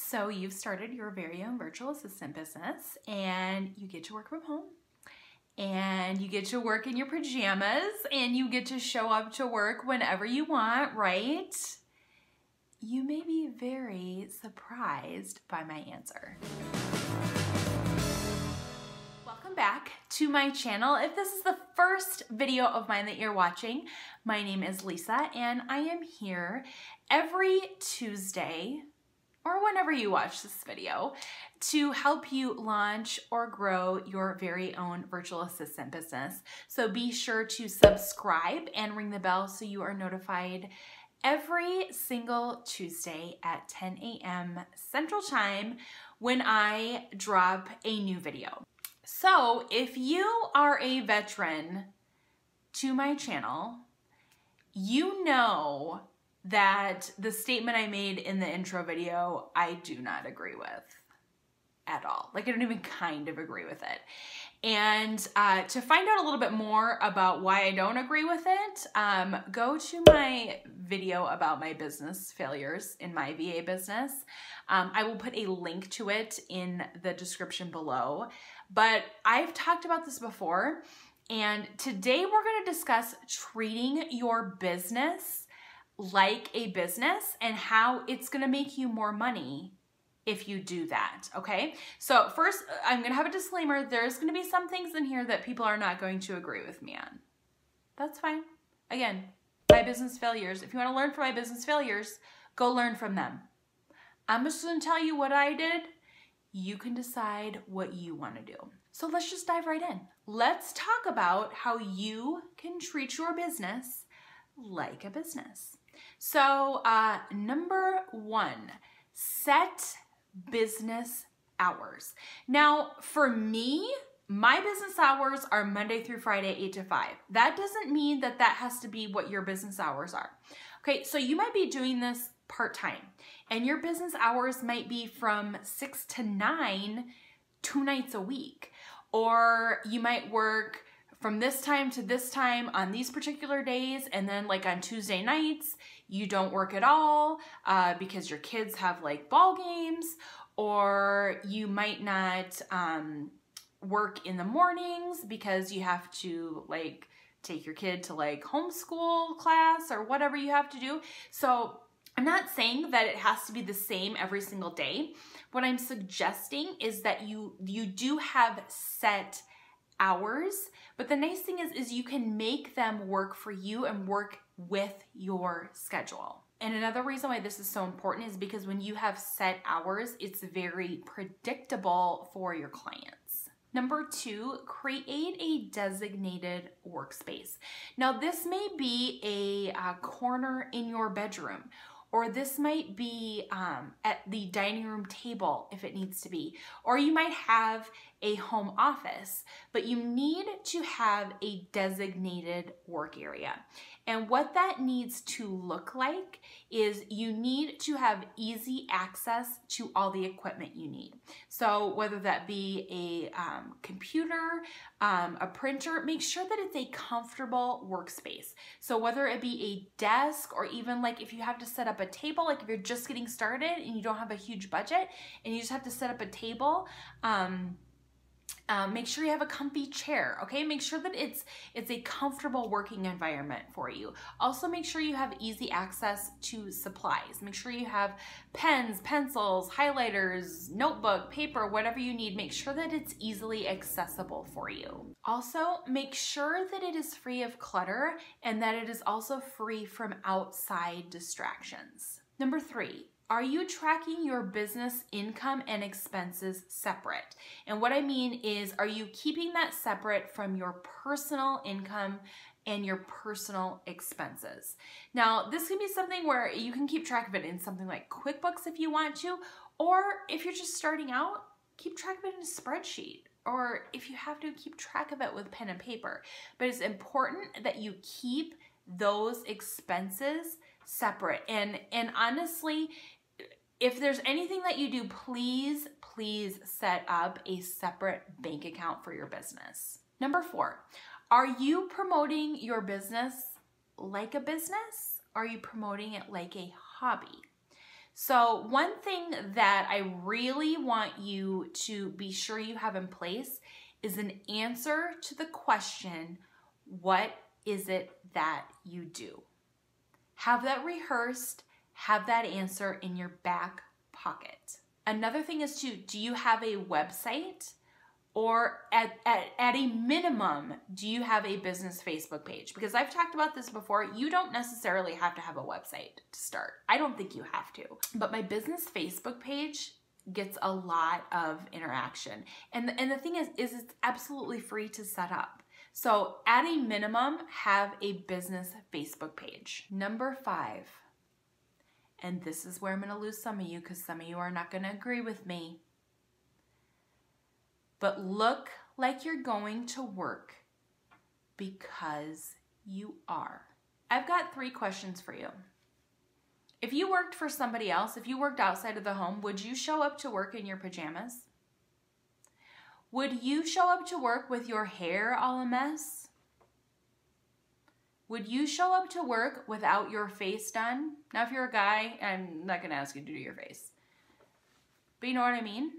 So you've started your very own virtual assistant business and you get to work from home and you get to work in your pajamas and you get to show up to work whenever you want, right? You may be very surprised by my answer. Welcome back to my channel. If this is the first video of mine that you're watching, my name is Lisa and I am here every Tuesday or whenever you watch this video to help you launch or grow your very own virtual assistant business. So be sure to subscribe and ring the bell so you are notified every single Tuesday at 10 a.m. Central Time when I drop a new video. So if you are a veteran to my channel, you know that the statement I made in the intro video, I do not agree with at all. Like, I don't even kind of agree with it. And to find out a little bit more about why I don't agree with it, go to my video about my business failures in my VA business. I will put a link to it in the description below. But I've talked about this before, and today we're going to discuss treating your business like a business and how it's going to make you more money if you do that, okay? So first, I'm going to have a disclaimer. There's going to be some things in here that people are not going to agree with me on. That's fine. Again, my business failures. If you want to learn from my business failures, go learn from them. I'm just going to tell you what I did. You can decide what you want to do. So let's just dive right in. Let's talk about how you can treat your business like a business. So number one, set business hours. Now for me, my business hours are Monday through Friday, 8 to 5. That doesn't mean that that has to be what your business hours are. Okay, so you might be doing this part-time and your business hours might be from 6 to 9, 2 nights a week. Or you might work from this time to this time on these particular days, and then like on Tuesday nights, you don't work at all because your kids have like ball games, or you might not work in the mornings because you have to like take your kid to like homeschool class or whatever you have to do. So I'm not saying that it has to be the same every single day. What I'm suggesting is that you do have set hours, but the nice thing is you can make them work for you and work with your schedule. And another reason why this is so important is because when you have set hours, it's very predictable for your clients. Number two, create a designated workspace. Now this may be a corner in your bedroom, or this might be at the dining room table if it needs to be, or you might have a home office, but you need to have a designated work area. And what that needs to look like is you need to have easy access to all the equipment you need. So whether that be a computer, a printer, make sure that it's a comfortable workspace. So whether it be a desk or even like if you have to set up a table, like if you're just getting started and you don't have a huge budget and you just have to set up a table, make sure you have a comfy chair, okay? Make sure that it's a comfortable working environment for you. Also, make sure you have easy access to supplies. Make sure you have pens, pencils, highlighters, notebook, paper, whatever you need. Make sure that it's easily accessible for you. Also, make sure that it is free of clutter and that it is also free from outside distractions. Number three, are you tracking your business income and expenses separate? And what I mean is, are you keeping that separate from your personal income and your personal expenses? Now, this can be something where you can keep track of it in something like QuickBooks if you want to, or if you're just starting out, keep track of it in a spreadsheet. Or if you have to, keep track of it with pen and paper. But it's important that you keep those expenses separate. And honestly, if there's anything that you do, please set up a separate bank account for your business. Number four, are you promoting your business like a business? Are you promoting it like a hobby? So one thing that I really want you to be sure you have in place is an answer to the question, what is it that you do? Have that rehearsed, have that answer in your back pocket. Another thing is do you have a website? Or at a minimum, do you have a business Facebook page? Because I've talked about this before, you don't necessarily have to have a website to start. I don't think you have to. But my business Facebook page gets a lot of interaction. And the thing is it's absolutely free to set up. So at a minimum, have a business Facebook page. Number 5, and this is where I'm gonna lose some of you because some of you are not gonna agree with me. But look like you're going to work because you are. I've got 3 questions for you. If you worked for somebody else, if you worked outside of the home, would you show up to work in your pajamas? Would you show up to work with your hair all a mess? Would you show up to work without your face done? Now, if you're a guy, I'm not gonna ask you to do your face. But you know what I mean?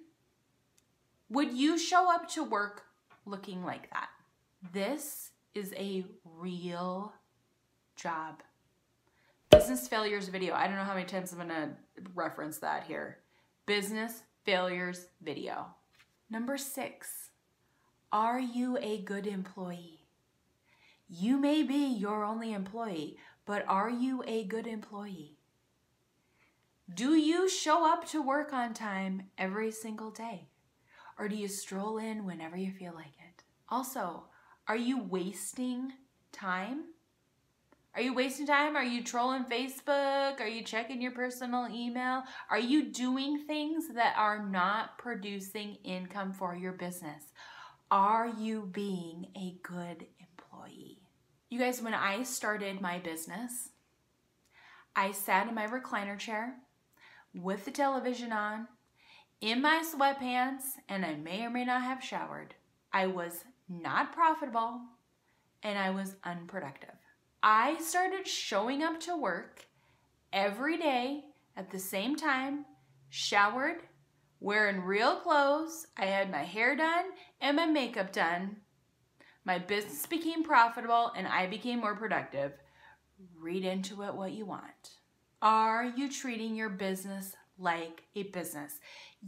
Would you show up to work looking like that? This is a real job. Business failures video. I don't know how many times I'm gonna reference that here. Business failures video. Number 6, are you a good employee? You may be your only employee, but are you a good employee? Do you show up to work on time every single day? Or do you stroll in whenever you feel like it? Also, are you wasting time? Are you wasting time? Are you trolling Facebook? Are you checking your personal email? Are you doing things that are not producing income for your business? Are you being a good employee? You guys, when I started my business, I sat in my recliner chair with the television on, in my sweatpants, and I may or may not have showered. I was not profitable and I was unproductive. I started showing up to work every day at the same time, showered, wearing real clothes. I had my hair done and my makeup done. My business became profitable and I became more productive. Read into it what you want. Are you treating your business like a business?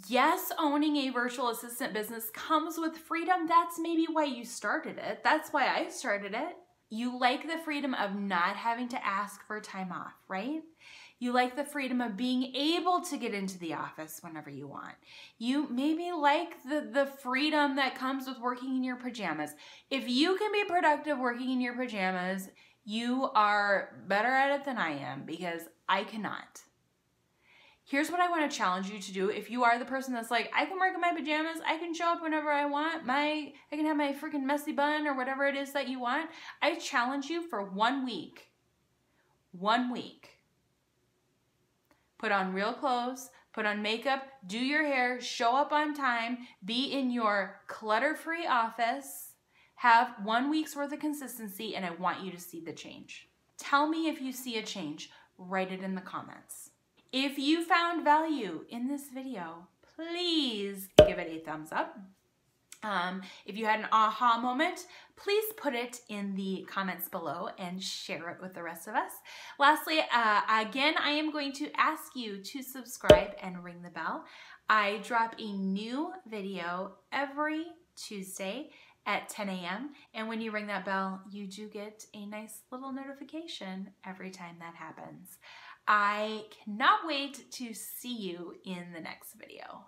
Yes, owning a virtual assistant business comes with freedom. That's maybe why you started it. That's why I started it. You like the freedom of not having to ask for time off, right? You like the freedom of being able to get into the office whenever you want. You maybe like the freedom that comes with working in your pajamas. If you can be productive working in your pajamas, you are better at it than I am because I cannot. Here's what I want to challenge you to do. If you are the person that's like, I can work in my pajamas, I can show up whenever I want, I can have my freaking messy bun or whatever it is that you want. I challenge you for 1 week. 1 week. Put on real clothes, put on makeup, do your hair, show up on time, be in your clutter-free office, have 1 week's worth of consistency, and I want you to see the change. Tell me if you see a change. Write it in the comments. If you found value in this video, please give it a thumbs up. If you had an aha moment, please put it in the comments below and share it with the rest of us. Lastly, again, I am going to ask you to subscribe and ring the bell. I drop a new video every Tuesday at 10 a.m. And when you ring that bell, you do get a nice little notification every time that happens. I cannot wait to see you in the next video.